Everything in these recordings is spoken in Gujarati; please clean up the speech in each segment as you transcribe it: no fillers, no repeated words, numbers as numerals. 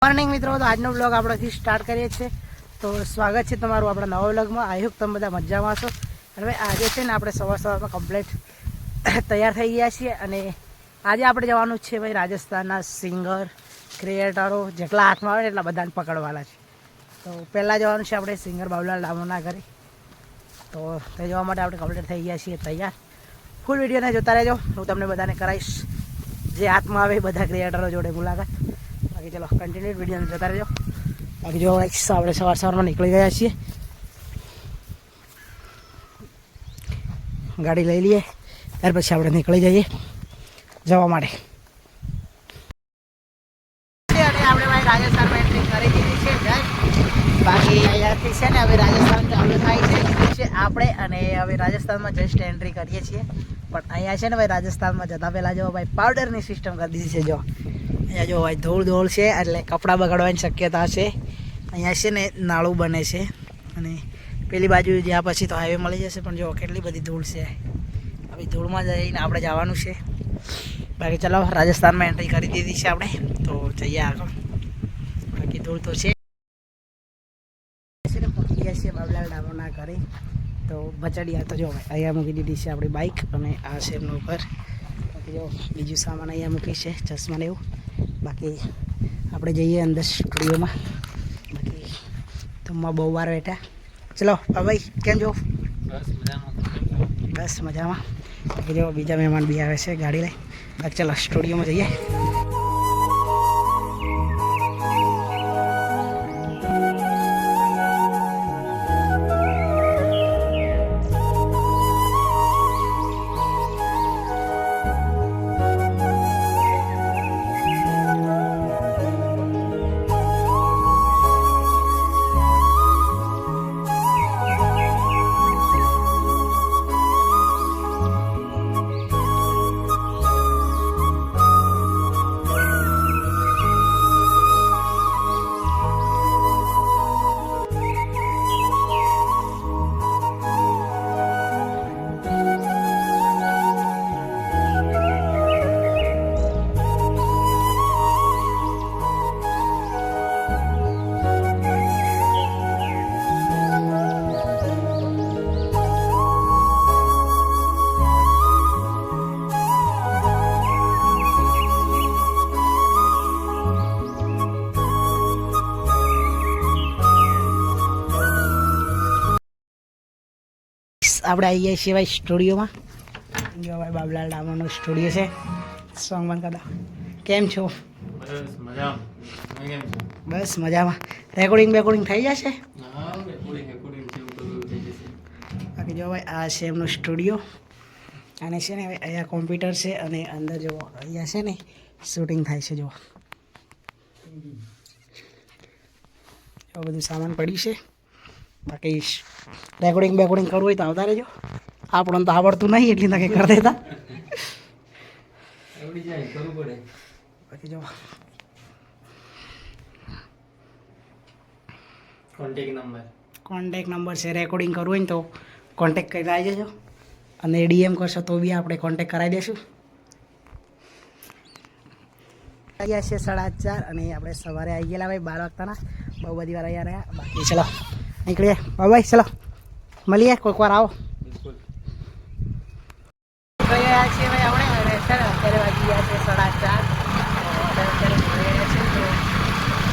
મોર્નિંગ મિત્રો, તો આજનો વ્લોગ આપણેથી સ્ટાર્ટ કરીએ છીએ. તો સ્વાગત છે તમારું આપણા નવા વ્લોગમાં. આઈ હોપ તમે બધા મજામાં છો. હવે આજે છે ને આપણે સવારમાં કમ્પ્લીટ તૈયાર થઈ ગયા છીએ અને આજે આપણે જવાનું છે ભાઈ રાજસ્થાનના સિંગર ક્રિએટરો જેટલા હાથમાં આવે ને એટલા બધાને પકડવાના છે. તો પહેલાં જવાનું છે આપણે સિંગર બાબુલાલ ડામોરના ઘરે. તો તે જવા માટે આપણે કમ્પ્લીટ થઈ ગયા છીએ તૈયાર. ફૂલ વિડીયોને જોતા રહેજો, હું તમને બધાને કરાવીશ જે હાથમાં આવે બધા ક્રિએટરો જોડે મુલાકાત. બાકી ચલો કન્ટિન્યુ વિડીયોને જોતા રહેજો. બાકી જો આપણે સવારમાં નીકળી ગયા છીએ. ગાડી લઈ લઈએ, ત્યાર પછી આપણે નીકળી જઈએ જવા માટે. આપણે ભાઈ રાજસ્થાનમાં એન્ટ્રી કરી દીધી છે. બાકી અહીંયાથી છે ને હવે રાજસ્થાન ચાલુ થાય છે આપણે, અને હવે રાજસ્થાનમાં જસ્ટ એન્ટ્રી કરીએ છીએ. પણ અહીંયા છે ને ભાઈ રાજસ્થાનમાં જતા પહેલાં જો ભાઈ પાવડરની સિસ્ટમ કરી દીધી છે. જો અહીંયા જો ભાઈ ધૂળ છે, એટલે કપડાં બગાડવાની શક્યતા છે. અહીંયા છે ને નાળું બને છે અને પેલી બાજુ જ્યાં પછી તો હાઈવે મળી જશે. પણ જો કેટલી બધી ધૂળ છે, હવે ધૂળમાં જઈને આપણે જવાનું છે. બાકી ચલો રાજસ્થાનમાં એન્ટ્રી કરી દીધી છે આપણે, તો જઈએ આગળ. બાકી ધૂળ તો છે. પહોંચી ગયા છીએ બાબુલાલ ડામોરના ઘરે. તો બચડિયા તો જો ભાઈ અહીંયા મૂકી દીધી છે આપણી બાઇક, અને આ છે એમનું ઘર. બાકી જો બીજું સામાન અહીંયા મૂકી છે, ચશ્મા ને એવું. બાકી આપણે જઈએ અંદર સ્ટુડિયોમાં. બાકી તો બહુ વાર બેઠા. ચલો ભાઈ કેમ છો? બસ મજામાં. બાકી જો બીજા મહેમાન બી આવે છે ગાડી લઈ. બાકી ચલો સ્ટુડિયોમાં જઈએ. આપણે આવી ગયા છીએ ભાઈ સ્ટુડિયોમાં. જો ભાઈ બાબુલાલ ડામોરનો સ્ટુડિયો છે. સોંગ બંધ કરતા. કેમ છો? બસ મજામાં. રેકોર્ડિંગ થઈ જશે? બાકી જો ભાઈ આ છે એમનો સ્ટુડિયો. અને છે ને હવે અહીંયા કોમ્પ્યુટર છે, અને અંદર જો અહીંયા છે ને શૂટિંગ થાય છે. જો બધું સામાન પડ્યું છે. બાકી રેકોર્ડિંગ કરવું હોય તો આવતા રહેજો. આપણને તો આવડતું નહીં એટલી નક્કી કરી દેતા. બાકી જો કોન્ટેક નંબર છે. રેકોર્ડિંગ કરવું હોય ને તો કોન્ટેક કરી આવી જજો, અને ડીએમ કરશો તો બી આપણે કોન્ટેક કરાવી દઈશું. આવ્યા છે 4:30, અને આપણે સવારે આવી ગયેલા ભાઈ 12 વાગતાના. બહુ બધી વાર અહીંયા રહ્યા. બાકી ચલો નીકળીએ. ભાઈ ચલો મળીએ કોઈક વાર. આવો. ગયા છીએ ભાઈ આપણે અત્યારે વાગી ગયા છે 4:30.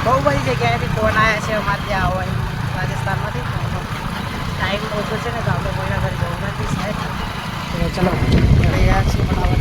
બહુ બધી જગ્યાએથી ફોન આવ્યા છે અમારે ત્યાં આવવાની રાજસ્થાનમાંથી. ટાઈમ ઓછો છે ને તો આપણે કોઈના ઘરે જવું નથી સાહેબ. તો ચલો ગયા છીએ ફટાફટ.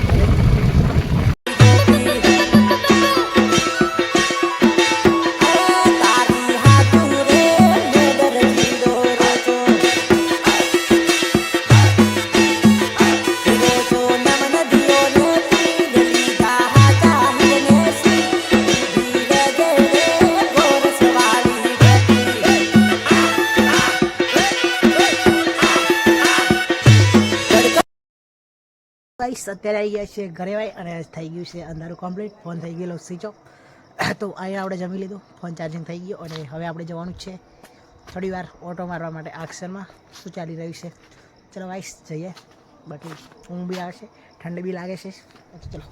અત્યારે આવી ગયા છે ઘરે ભાઈ, અને થઈ ગયું છે અંધારું કમ્પ્લીટ. ફોન થઈ ગયેલો સ્વિચ ઓફ. તો અહીંયા આપણે જમી લીધું, ફોન ચાર્જિંગ થઈ ગયો, અને હવે આપણે જવાનું છે થોડી વાર ઓટો મારવા માટે આક્ષરમાં. શું ચાલી રહ્યું છે ચલો ભાઈ જઈએ. બાકી ઊંઘ બી આવે છે, ઠંડી બી લાગે છે. ચલો